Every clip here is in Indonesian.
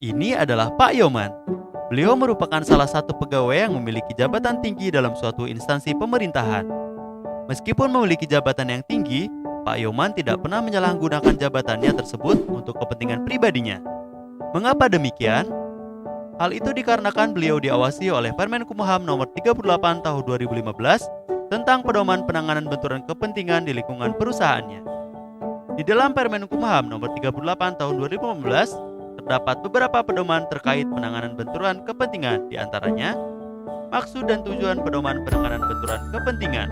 Ini adalah Pak Yoman. Beliau merupakan salah satu pegawai yang memiliki jabatan tinggi dalam suatu instansi pemerintahan. Meskipun memiliki jabatan yang tinggi, Pak Yoman tidak pernah menyalahgunakan jabatannya tersebut untuk kepentingan pribadinya. Mengapa demikian? Hal itu dikarenakan beliau diawasi oleh Permenkumham Nomor 38 Tahun 2015 tentang pedoman penanganan benturan kepentingan di lingkungan perusahaannya. Di dalam Permenkumham Nomor 38 Tahun 2015 terdapat beberapa pedoman terkait penanganan benturan kepentingan, di antaranya maksud dan tujuan pedoman penanganan benturan kepentingan,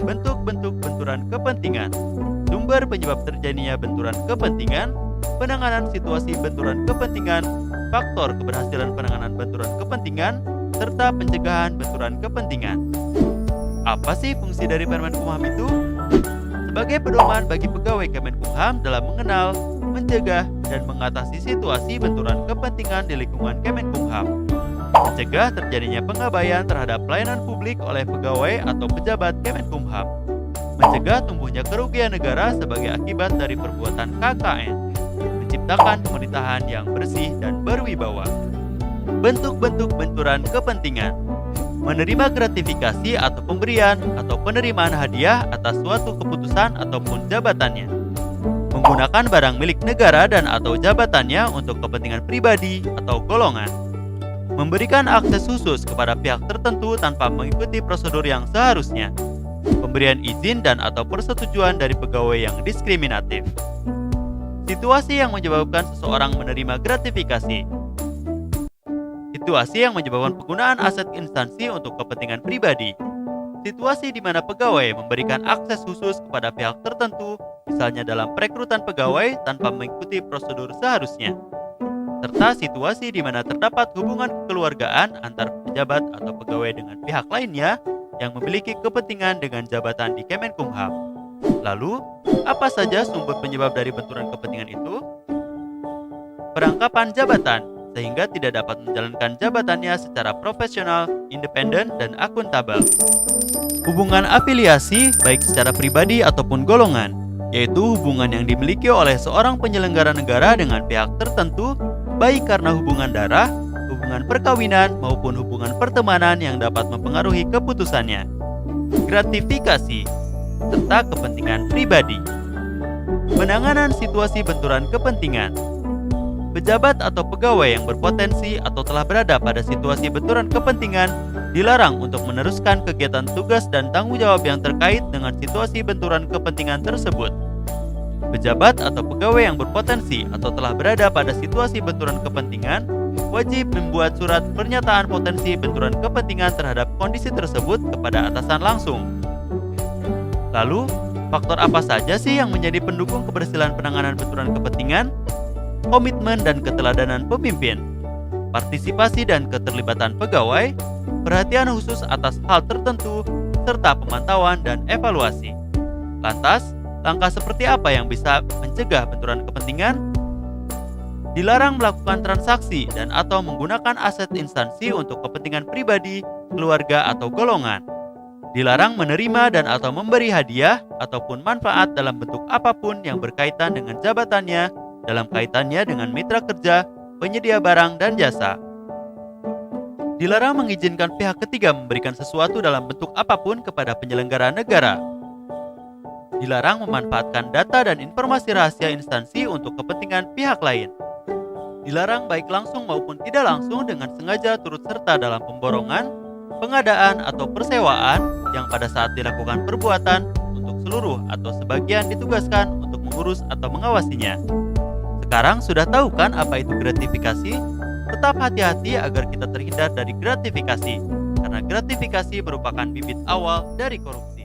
bentuk-bentuk benturan kepentingan, sumber penyebab terjadinya benturan kepentingan, penanganan situasi benturan kepentingan, faktor keberhasilan penanganan benturan kepentingan, serta pencegahan benturan kepentingan. Apa sih fungsi dari Permenkumham itu? Sebagai pedoman bagi pegawai Kemenkumham dalam mengenal, mencegah, dan mengatasi situasi benturan kepentingan di lingkungan Kemenkumham. Mencegah terjadinya pengabaian terhadap pelayanan publik oleh pegawai atau pejabat Kemenkumham. Mencegah tumbuhnya kerugian negara sebagai akibat dari perbuatan KKN. Menciptakan pemerintahan yang bersih dan berwibawa. Bentuk-bentuk benturan kepentingan: menerima gratifikasi atau pemberian atau penerimaan hadiah atas suatu keputusan ataupun jabatannya. Menggunakan barang milik negara dan atau jabatannya untuk kepentingan pribadi atau golongan. Memberikan akses khusus kepada pihak tertentu tanpa mengikuti prosedur yang seharusnya. Pemberian izin dan atau persetujuan dari pegawai yang diskriminatif. Situasi yang menyebabkan seseorang menerima gratifikasi. Situasi yang menyebabkan penggunaan aset instansi untuk kepentingan pribadi. Situasi di mana pegawai memberikan akses khusus kepada pihak tertentu, misalnya dalam perekrutan pegawai tanpa mengikuti prosedur seharusnya. Serta situasi di mana terdapat hubungan kekeluargaan antar pejabat atau pegawai dengan pihak lainnya yang memiliki kepentingan dengan jabatan di Kemenkumham. Lalu, apa saja sumber penyebab dari benturan kepentingan itu? Perangkapan jabatan, sehingga tidak dapat menjalankan jabatannya secara profesional, independen, dan akuntabel. Hubungan afiliasi, baik secara pribadi ataupun golongan, yaitu hubungan yang dimiliki oleh seorang penyelenggara negara dengan pihak tertentu, baik karena hubungan darah, hubungan perkawinan, maupun hubungan pertemanan yang dapat mempengaruhi keputusannya. Gratifikasi, serta kepentingan pribadi. Penanganan situasi benturan kepentingan. Pejabat atau pegawai yang berpotensi atau telah berada pada situasi benturan kepentingan dilarang untuk meneruskan kegiatan tugas dan tanggung jawab yang terkait dengan situasi benturan kepentingan tersebut. Pejabat atau pegawai yang berpotensi atau telah berada pada situasi benturan kepentingan wajib membuat surat pernyataan potensi benturan kepentingan terhadap kondisi tersebut kepada atasan langsung. Lalu, faktor apa saja sih yang menjadi pendukung keberhasilan penanganan benturan kepentingan? Komitmen dan keteladanan pemimpin, partisipasi dan keterlibatan pegawai, perhatian khusus atas hal tertentu, serta pemantauan dan evaluasi. Lantas, langkah seperti apa yang bisa mencegah benturan kepentingan? Dilarang melakukan transaksi dan atau menggunakan aset instansi untuk kepentingan pribadi, keluarga, atau golongan. Dilarang menerima dan atau memberi hadiah ataupun manfaat dalam bentuk apapun yang berkaitan dengan jabatannya dalam kaitannya dengan mitra kerja, penyedia barang dan jasa. Dilarang mengizinkan pihak ketiga memberikan sesuatu dalam bentuk apapun kepada penyelenggara negara. Dilarang memanfaatkan data dan informasi rahasia instansi untuk kepentingan pihak lain. Dilarang baik langsung maupun tidak langsung dengan sengaja turut serta dalam pemborongan, pengadaan atau persewaan yang pada saat dilakukan perbuatan untuk seluruh atau sebagian ditugaskan untuk mengurus atau mengawasinya. Sekarang sudah tahu kan apa itu gratifikasi? Tetap hati-hati agar kita terhindar dari gratifikasi, karena gratifikasi merupakan bibit awal dari korupsi.